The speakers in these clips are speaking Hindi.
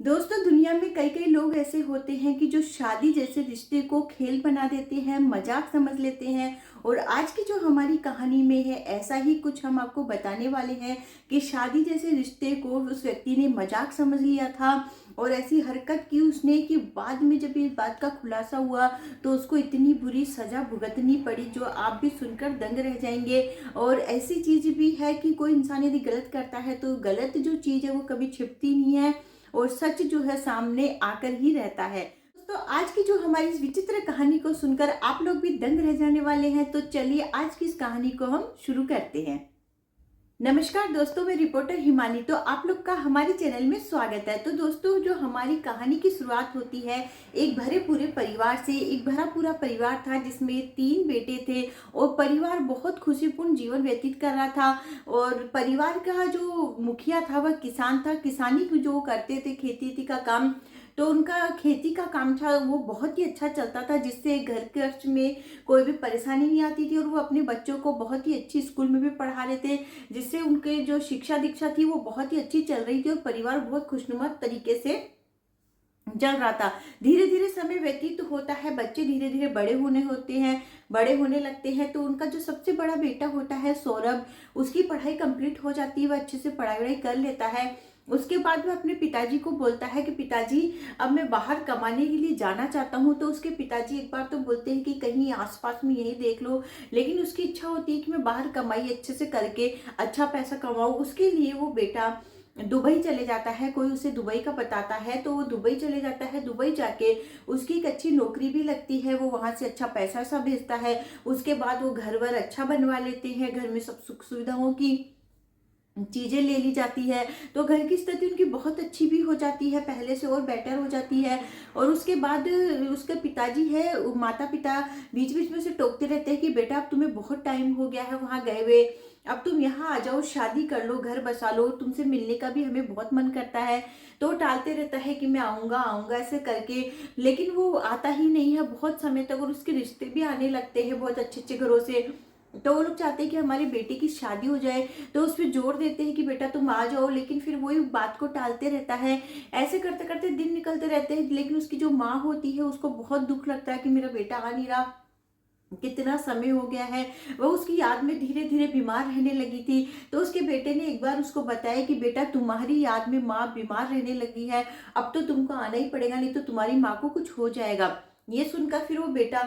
दोस्तों, दुनिया में कई कई लोग ऐसे होते हैं कि जो शादी जैसे रिश्ते को खेल बना देते हैं, मजाक समझ लेते हैं। और आज की जो हमारी कहानी में है, ऐसा ही कुछ हम आपको बताने वाले हैं कि शादी जैसे रिश्ते को उस व्यक्ति ने मजाक समझ लिया था और ऐसी हरकत की उसने कि बाद में जब इस बात का खुलासा हुआ तो उसको इतनी बुरी सजा भुगतनी पड़ी जो आप भी सुनकर दंग रह जाएंगे। और ऐसी चीज भी है कि कोई इंसान यदि गलत करता है तो गलत जो चीज है वो कभी छिपती नहीं है और सच जो है सामने आकर ही रहता है। दोस्तों, आज की जो हमारी इस विचित्र कहानी को सुनकर आप लोग भी दंग रह जाने वाले हैं, तो चलिए आज की इस कहानी को हम शुरू करते हैं। नमस्कार दोस्तों, मैं रिपोर्टर हिमानी। तो आप लोग का हमारे चैनल में स्वागत है। तो दोस्तों, जो हमारी कहानी की शुरुआत होती है एक भरे पूरे परिवार से। एक भरा पूरा परिवार था जिसमें 3 बेटे थे और परिवार बहुत खुशीपूर्ण जीवन व्यतीत कर रहा था। और परिवार का जो मुखिया था वह किसान था। किसानी को जो करते थे, खेती का काम, तो उनका खेती का काम था वो बहुत ही अच्छा चलता था, जिससे घर खर्च में कोई भी परेशानी नहीं आती थी। और वो अपने बच्चों को बहुत ही अच्छी स्कूल में भी पढ़ा रहे थे, जिससे उनके जो शिक्षा दीक्षा थी वो बहुत ही अच्छी चल रही थी और परिवार बहुत खुशनुमा तरीके से चल रहा था। धीरे धीरे समय व्यतीत होता है, बच्चे धीरे धीरे बड़े होने लगते हैं। तो उनका जो सबसे बड़ा बेटा होता है सौरभ, उसकी पढ़ाई कंप्लीट हो जाती है, वह अच्छे से पढ़ाई वढ़ाई कर लेता है। उसके बाद वह अपने पिताजी को बोलता है कि पिताजी, अब मैं बाहर कमाने के लिए जाना चाहता हूँ। तो उसके पिताजी एक बार तो बोलते हैं कि कहीं आसपास में यही देख लो, लेकिन उसकी इच्छा होती है कि मैं बाहर कमाई अच्छे से करके अच्छा पैसा कमाऊँ। उसके लिए वो बेटा दुबई चले जाता है। कोई उसे दुबई का बताता है तो वो दुबई चले जाता है। दुबई जाके उसकी एक अच्छी नौकरी भी लगती है, वो वहां से अच्छा पैसा सा भेजता है। उसके बाद वो घर वर अच्छा बनवा लेते हैं, घर में सब सुख सुविधाओं की चीजें ले ली जाती है। तो घर की स्थिति उनकी बहुत अच्छी भी हो जाती है, पहले से और बेटर हो जाती है। और उसके बाद उसके पिताजी है, माता पिता बीच बीच में से टोकते रहते हैं कि बेटा अब तुम्हें बहुत टाइम हो गया है वहां गए हुए, अब तुम यहाँ आ जाओ, शादी कर लो, घर बसा लो, तुमसे मिलने का भी हमें बहुत मन करता है। तो वो टालते रहता है कि मैं आऊंगा आऊंगा ऐसे करके, लेकिन वो आता ही नहीं है बहुत समय तक। और उसके रिश्ते भी आने लगते हैं बहुत अच्छे अच्छे घरों से। तो वो लोग चाहते हैं कि हमारे बेटे की शादी हो जाए, तो उस पर जोर देते हैं कि बेटा तुम आ जाओ, लेकिन फिर वही बात को टालते रहता है। ऐसे करते करते दिन निकलते रहते हैं, लेकिन उसकी जो माँ होती है उसको बहुत दुख लगता है कि मेरा बेटा आ नहीं रहा, कितना समय हो गया है। वो उसकी याद में धीरे धीरे बीमार रहने लगी थी। तो उसके बेटे ने एक बार उसको बताया कि बेटा तुम्हारी याद में माँ बीमार रहने लगी है, अब तो तुमको आना ही पड़ेगा, नहीं तो तुम्हारी माँ को कुछ हो जाएगा। ये सुनकर फिर वो बेटा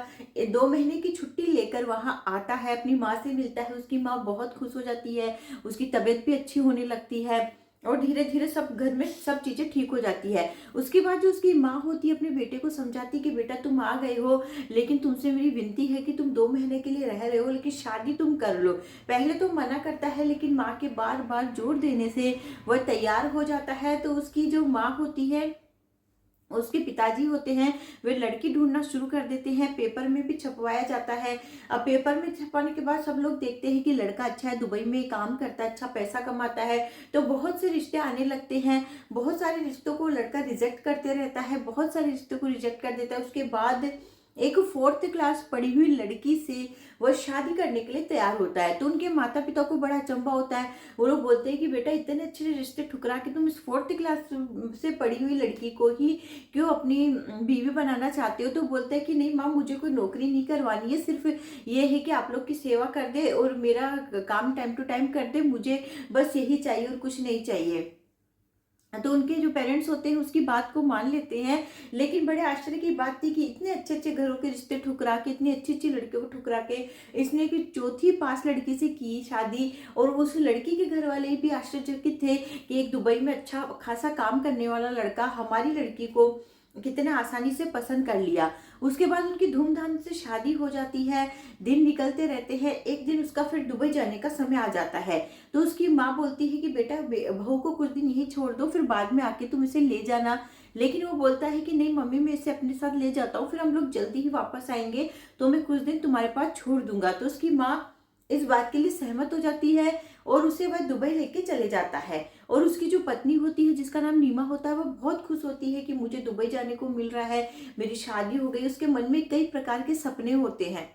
2 महीने की छुट्टी लेकर वहां आता है, अपनी माँ से मिलता है। उसकी माँ बहुत खुश हो जाती है, उसकी तबीयत भी अच्छी होने लगती है और धीरे धीरे सब घर में सब चीजें ठीक हो जाती है। उसके बाद जो उसकी माँ होती है अपने बेटे को समझाती कि बेटा तुम आ गए हो, लेकिन तुमसे मेरी विनती है कि तुम 2 महीने के लिए रह रहे हो, लेकिन शादी तुम कर लो। पहले तो मना करता है, लेकिन माँ के बार बार जोर देने से वह तैयार हो जाता है। तो उसकी जो माँ होती है, उसके पिताजी होते हैं, वे लड़की ढूंढना शुरू कर देते हैं। पेपर में भी छपवाया जाता है। अब पेपर में छपवाने के बाद सब लोग देखते हैं कि लड़का अच्छा है, दुबई में काम करता है, अच्छा पैसा कमाता है। तो बहुत से रिश्ते आने लगते हैं। बहुत सारे रिश्तों को लड़का रिजेक्ट करते रहता है, बहुत सारे रिश्तों को रिजेक्ट कर देता है। उसके बाद एक 4th क्लास पढ़ी हुई लड़की से वह शादी करने के लिए तैयार होता है। तो उनके माता पिता को बड़ा अचंभा होता है। वो लोग बोलते हैं कि बेटा इतने अच्छे रिश्ते ठुकरा के तुम इस 4th क्लास से पढ़ी हुई लड़की को ही क्यों अपनी बीवी बनाना चाहते हो। तो बोलते हैं कि नहीं माँ, मुझे कोई नौकरी नहीं करवानी है, सिर्फ ये है कि आप लोग की सेवा कर दे और मेरा काम टाइम टू टाइम कर दे, मुझे बस यही चाहिए और कुछ नहीं चाहिए। तो उनके जो पेरेंट्स होते हैं उसकी बात को मान लेते हैं। लेकिन बड़े आश्चर्य की बात थी कि इतने अच्छे अच्छे घरों के रिश्ते ठुकरा के, इतनी अच्छी अच्छी लड़कियों को ठुकरा के इसने एक चौथी पास लड़की से की शादी। और उस लड़की के घर वाले भी आश्चर्यचकित थे कि एक दुबई में अच्छा खासा काम करने वाला लड़का हमारी लड़की को कितने आसानी से पसंद कर लिया। उसके बाद उनकी धूमधाम से शादी हो जाती है। दिन निकलते रहते हैं। एक दिन उसका फिर दुबई जाने का समय आ जाता है। तो उसकी माँ बोलती है कि बेटा बहू को कुछ दिन यही छोड़ दो, फिर बाद में आके तुम इसे ले जाना। लेकिन वो बोलता है कि नहीं मम्मी, मैं इसे अपने साथ ले जाता हूँ, फिर हम लोग जल्दी ही वापस आएंगे, तो मैं कुछ दिन तुम्हारे पास छोड़ दूंगा। तो उसकी माँ इस बात के लिए सहमत हो जाती है और उसे वह दुबई लेके चले जाता है। और उसकी जो पत्नी होती है जिसका नाम नीमा होता है, वह बहुत खुश होती है कि मुझे दुबई जाने को मिल रहा है, मेरी शादी हो गई। उसके मन में कई प्रकार के सपने होते हैं।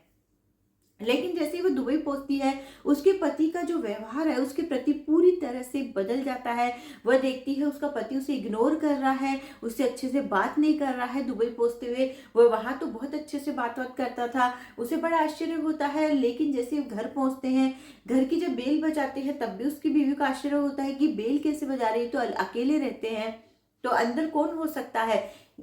लेकिन जैसे ही वो दुबई पहुंचती है, उसके पति का जो व्यवहार है उसके प्रति पूरी तरह से बदल जाता है। वह देखती है उसका पति उसे इग्नोर कर रहा है, उससे अच्छे से बात नहीं कर रहा है। दुबई पहुंचते हुए वह वहां तो बहुत अच्छे से बात बात करता था, उसे बड़ा आश्चर्य होता है। लेकिन जैसे वो घर पहुंचते हैं, घर की जब बेल बजाते हैं, तब भी उसकी बीवी को आश्चर्य होता है कि बेल कैसे बजा रही है, तो अकेले रहते हैं, तो अंदर कौन हो सकता है।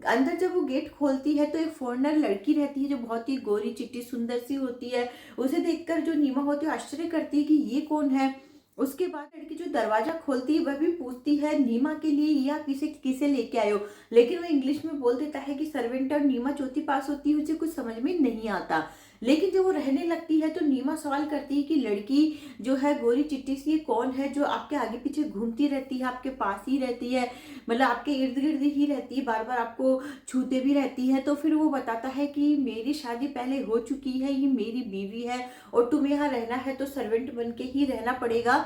अंदर जब वो गेट खोलती है तो एक फॉरेनर लड़की रहती है जो बहुत ही गोरी चिट्टी सुंदर सी होती है। उसे देखकर जो नीमा होती है आश्चर्य करती है कि ये कौन है। उसके बाद लड़की जो दरवाजा खोलती है वह भी पूछती है नीमा के लिए, या किसे किसे लेके आए हो। लेकिन वो इंग्लिश में बोल देता है कि सर्वेंट, और नीमा चौथी पास होती है, उसे कुछ समझ में नहीं आता। लेकिन जब वो रहने लगती है तो नीमा सवाल करती है कि लड़की जो है गोरी चिट्टी सी, ये कौन है जो आपके आगे पीछे घूमती रहती है, आपके पास ही रहती है, मतलब आपके इर्द गिर्द ही रहती है, बार बार आपको छूते भी रहती है। तो फिर वो बताता है कि मेरी शादी पहले हो चुकी है, ये मेरी बीवी है, और तुम्हें यहाँ रहना है तो सर्वेंट बन के ही रहना पड़ेगा,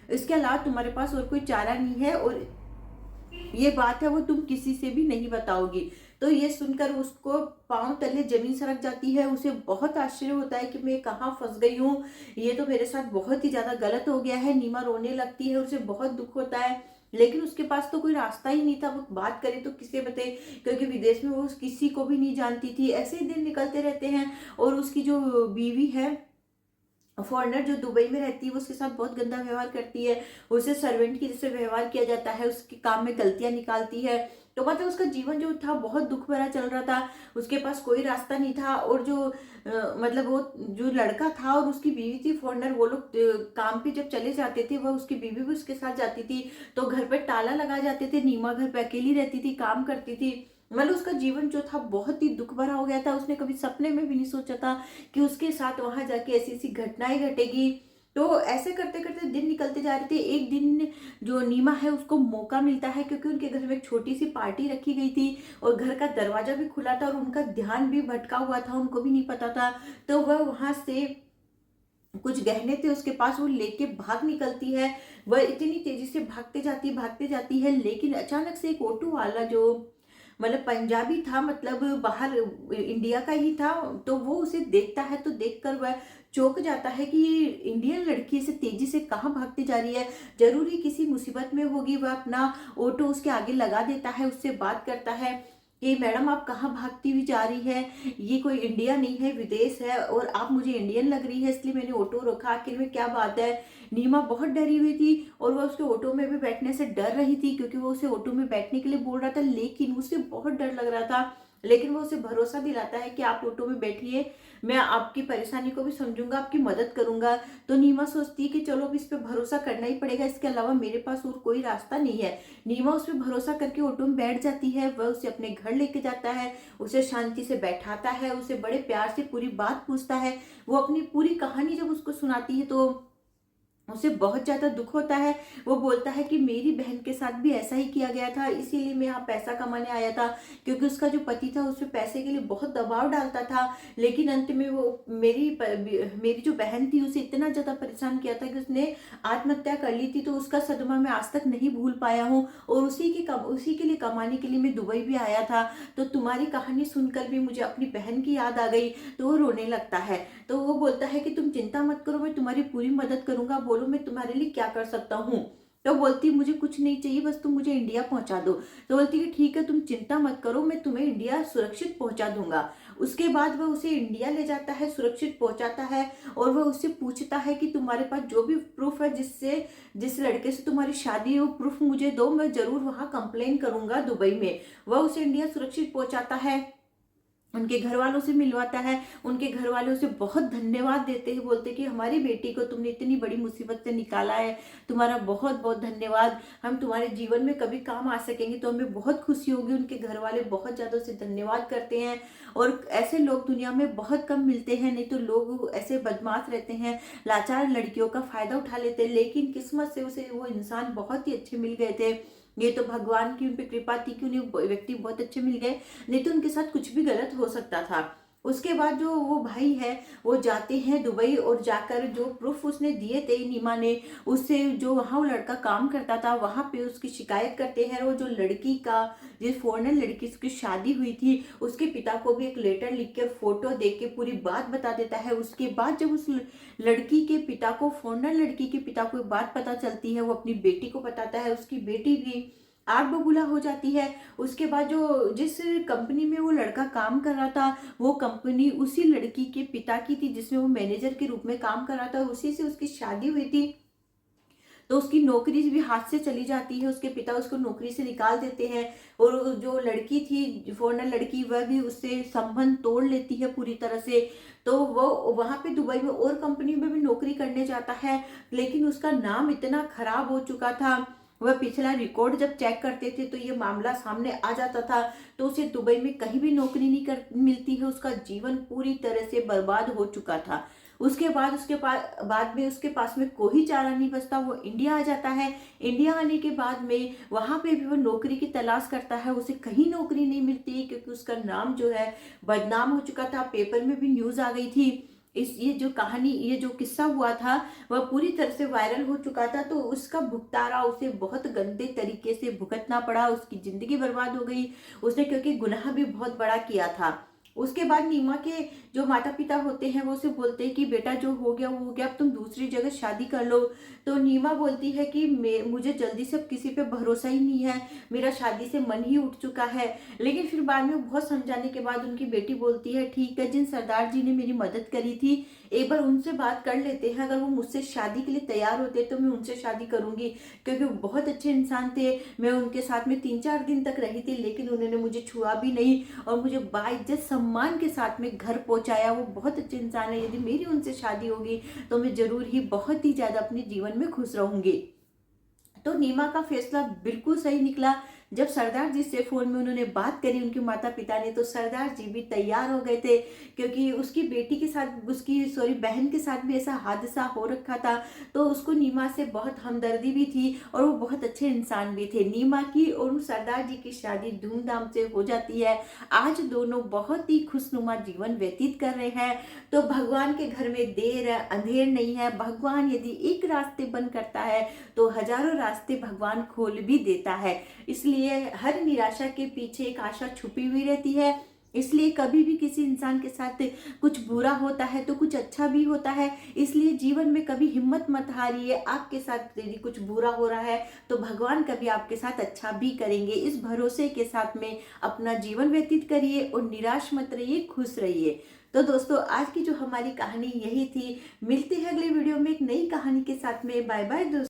इसके अलावा तुम्हारे पास और कोई चारा नहीं है, और ये बात है वो तुम किसी से भी नहीं बताओगी। तो ये सुनकर उसको पांव तले जमीन सरक जाती है, उसे बहुत आश्चर्य होता है कि मैं कहाँ फंस गई हूँ, ये तो मेरे साथ बहुत ही ज्यादा गलत हो गया है। नीमा रोने लगती है, उसे बहुत दुख होता है। लेकिन उसके पास तो कोई रास्ता ही नहीं था, वो बात करे तो किसे बताए, क्योंकि विदेश में वो किसी को भी नहीं जानती थी। ऐसे ही दिन निकलते रहते हैं, और उसकी जो बीवी है फॉरेनर जो दुबई में रहती है, वो उसके साथ बहुत गंदा व्यवहार करती है, उसे सर्वेंट की जैसे व्यवहार किया जाता है, उसके काम में गलतियां निकालती है। तो मतलब उसका जीवन जो था बहुत दुख भरा चल रहा था, उसके पास कोई रास्ता नहीं था। और जो मतलब वो जो लड़का था और उसकी बीवी थी फॉरेनर, वो लोग काम पे जब चले जाते थे, वह उसकी बीवी भी उसके साथ जाती थी, तो घर पे ताला लगा जाते थे। नीमा घर पे अकेली रहती थी, काम करती थी। मतलब उसका जीवन जो था बहुत ही दुख भरा हो गया था। उसने कभी सपने में भी नहीं सोचा था कि उसके साथ वहां जाके ऐसी ऐसी घटनाएं घटेगी। तो ऐसे करते करते दिन निकलते जा रहे थे। एक दिन जो नीमा है उसको मौका मिलता है, क्योंकि उनके घर में एक छोटी सी पार्टी रखी गई थी, और घर का दरवाजा भी खुला था, और उनका ध्यान भी भटका हुआ था, उनको भी नहीं पता था। तो वह वहां से कुछ गहने थे उसके पास, वो लेके भाग निकलती है। वह इतनी तेजी से भागते जाती है, लेकिन अचानक से एक ऑटो वाला जो मतलब पंजाबी था, मतलब बाहर इंडिया का ही था, तो वो उसे देखता है। तो देखकर वह चौंक जाता है कि ये इंडियन लड़की से तेजी से कहाँ भागती जा रही है, जरूरी किसी मुसीबत में होगी। वह अपना ऑटो उसके आगे लगा देता है, उससे बात करता है कि मैडम आप कहाँ भागती हुई जा रही है, ये कोई इंडिया नहीं है, विदेश है, और आप मुझे इंडियन लग रही है, इसलिए मैंने ऑटो रोका, आखिर में क्या बात है। नीमा बहुत डरी हुई थी, और वह उसके ऑटो में भी बैठने से डर रही थी, क्योंकि वो उसे ऑटो में बैठने के लिए बोल रहा था, लेकिन उसे बहुत डर लग रहा था। लेकिन वो उसे भरोसा दिलाता है कि आप ऑटो में बैठिए, मैं आपकी परेशानी को भी समझूंगा, आपकी मदद करूंगा। तो नीमा सोचती है कि चलो अब इस पे भरोसा करना ही पड़ेगा, इसके अलावा मेरे पास और कोई रास्ता नहीं है। नीमा उस पर भरोसा करके ऑटो में बैठ जाती है। वह उसे अपने घर लेके जाता है, उसे शांति से बैठाता है, उसे बड़े प्यार से पूरी बात पूछता है। वो अपनी पूरी कहानी जब उसको सुनाती है तो उसे बहुत ज्यादा दुख होता है। वो बोलता है कि मेरी बहन के साथ भी ऐसा ही किया गया था, इसीलिए मैं यहाँ पैसा कमाने आया था, क्योंकि उसका जो पति था उस पर पैसे के लिए बहुत दबाव डालता था। लेकिन अंत में वो मेरी जो बहन थी उसे इतना ज्यादा परेशान किया था कि उसने आत्महत्या कर ली थी। तो उसका सदमा मैं आज तक नहीं भूल पाया हूँ, और उसी के लिए कमाने के लिए मैं दुबई भी आया था। तो तुम्हारी कहानी सुनकर भी मुझे अपनी बहन की याद आ गई। तो वो रोने लगता है। तो वो बोलता है कि तुम चिंता मत करो, मैं तुम्हारी पूरी मदद करूंगा, बोलो मैं तुम्हारे लिए क्या कर सकता हूँ। तो बोलती मुझे कुछ नहीं चाहिए, बस तुम मुझे इंडिया पहुंचा दो। तो बोलती कि ठीक है तुम चिंता मत करो, मैं तुम्हें इंडिया सुरक्षित पहुंचा दूंगा। उसके बाद वह उसे इंडिया ले जाता है, सुरक्षित पहुंचाता है, और वह उससे पूछता है कि तुम्हारे पास जो भी प्रूफ है, जिस लड़के से तुम्हारी शादी है, वो प्रूफ मुझे दो, मैं जरूर वहां कंप्लेन करूंगा दुबई में। वह उसे इंडिया सुरक्षित पहुंचाता है, उनके घर वालों से मिलवाता है। उनके घर वाले उसे बहुत धन्यवाद देते हैं, बोलते कि हमारी बेटी को तुमने इतनी बड़ी मुसीबत से निकाला है, तुम्हारा बहुत बहुत धन्यवाद, हम तुम्हारे जीवन में कभी काम आ सकेंगे तो हमें बहुत खुशी होगी। उनके घर वाले बहुत ज़्यादा उसे धन्यवाद करते हैं। और ऐसे लोग दुनिया में बहुत कम मिलते हैं, नहीं तो लोग ऐसे बदमाश रहते हैं, लाचार लड़कियों का फायदा उठा लेते हैं। लेकिन किस्मत से उसे वो इंसान बहुत ही अच्छे मिल गए थे। ये तो भगवान की उन पे कृपा थी कि उन्हें व्यक्ति बहुत अच्छे मिल गए, नहीं तो उनके साथ कुछ भी गलत हो सकता था। उसके बाद जो वो भाई है वो जाते हैं दुबई, और जाकर जो प्रूफ उसने दिए थे नीमा ने, उससे जो वहाँ वो लड़का काम करता था वहाँ पे उसकी शिकायत करते हैं। और जो लड़की का, जिस फॉरेनर लड़की से उसकी शादी हुई थी, उसके पिता को भी एक लेटर लिख के फोटो दे के पूरी बात बता देता है। उसके बाद जब उस लड़की के पिता को, फॉरेनर लड़की के पिता को एक बात पता चलती है, वो अपनी बेटी को बताता है। उसकी बेटी भी आग बबूला हो जाती है। उसके बाद जो जिस कंपनी में वो लड़का काम कर रहा था, वो कंपनी उसी लड़की के पिता की थी जिसमें वो मैनेजर के रूप में काम कर रहा था, उसी से उसकी शादी हुई थी। तो उसकी नौकरी भी हाथ से चली जाती है, उसके पिता उसको नौकरी से निकाल देते हैं। और जो लड़की थी, फॉरेनर लड़की, वह भी उससे संबंध तोड़ लेती है पूरी तरह से। तो वो वहां पे दुबई में और कंपनी में भी नौकरी करने जाता है, लेकिन उसका नाम इतना खराब हो चुका था। वह पिछला रिकॉर्ड जब चेक करते थे तो ये मामला सामने आ जाता था। तो उसे दुबई में कहीं भी नौकरी नहीं कर मिलती है, उसका जीवन पूरी तरह से बर्बाद हो चुका था। उसके बाद बाद में उसके पास में कोई चारा नहीं बचता, वो इंडिया आ जाता है। इंडिया आने के बाद में वहां पे भी वो नौकरी की तलाश करता है, उसे कहीं नौकरी नहीं मिलती, क्योंकि उसका नाम जो है बदनाम हो चुका था, पेपर में भी न्यूज आ गई थी। इस ये जो कहानी, ये जो किस्सा हुआ था, वह पूरी तरह से वायरल हो चुका था। तो उसका भुगतारा उसे बहुत गंदे तरीके से भुगतना पड़ा, उसकी जिंदगी बर्बाद हो गई उसने, क्योंकि गुनाह भी बहुत बड़ा किया था। उसके बाद नीमा के जो माता पिता होते हैं वो उसे बोलते हैं कि बेटा जो हो गया वो हो गया, अब तुम दूसरी जगह शादी कर लो। तो नीमा बोलती है कि मुझे जल्दी से अब किसी पे भरोसा ही नहीं है, मेरा शादी से मन ही उठ चुका है। लेकिन फिर बाद में बहुत समझाने के बाद उनकी बेटी बोलती है, ठीक है, जिन सरदार जी ने मेरी मदद करी थी एक बार उनसे बात कर लेते हैं, अगर वो मुझसे शादी के लिए तैयार होते तो मैं उनसे शादी करूंगी, क्योंकि वो बहुत अच्छे इंसान थे। मैं उनके साथ में 3-4 दिन तक रही थी, लेकिन उन्होंने मुझे छुआ भी नहीं और मुझे बाइज्जत सम्मान के साथ में घर पहुंचाया। वो बहुत अच्छे इंसान है, यदि मेरी उनसे शादी होगी तो मैं जरूर ही बहुत ही ज्यादा अपने जीवन में खुश रहूंगी। तो नीमा का फैसला बिल्कुल सही निकला। जब सरदार जी से फोन में उन्होंने बात करी उनके माता पिता ने, तो सरदार जी भी तैयार हो गए थे, क्योंकि उसकी बेटी के साथ, उसकी सॉरी बहन के साथ भी ऐसा हादसा हो रखा था। तो उसको नीमा से बहुत हमदर्दी भी थी और वो बहुत अच्छे इंसान भी थे। नीमा की और सरदार जी की शादी धूमधाम से हो जाती है। आज दोनों बहुत ही खुशनुमा जीवन व्यतीत कर रहे हैं। तो भगवान के घर में देर है अंधेर नहीं है, भगवान यदि एक रास्ते बंद करता है तो हजारों रास्ते भगवान खोल भी देता है। इसलिए हर निराशा के पीछे एक आशा छुपी हुई रहती है। इसलिए कभी भी किसी इंसान के साथ कुछ बुरा होता है तो कुछ अच्छा भी होता है। इसलिए जीवन में कभी हिम्मत मत हारिए, आपके साथ यदि कुछ बुरा हो रहा है तो भगवान कभी आपके साथ अच्छा भी करेंगे। इस भरोसे के साथ में अपना जीवन व्यतीत करिए और निराश मत रहिए, खुश रहिए। तो दोस्तों, आज की जो हमारी कहानी यही थी। मिलते हैं अगले वीडियो में एक नई कहानी के साथ में। बाय बाय दोस्तों।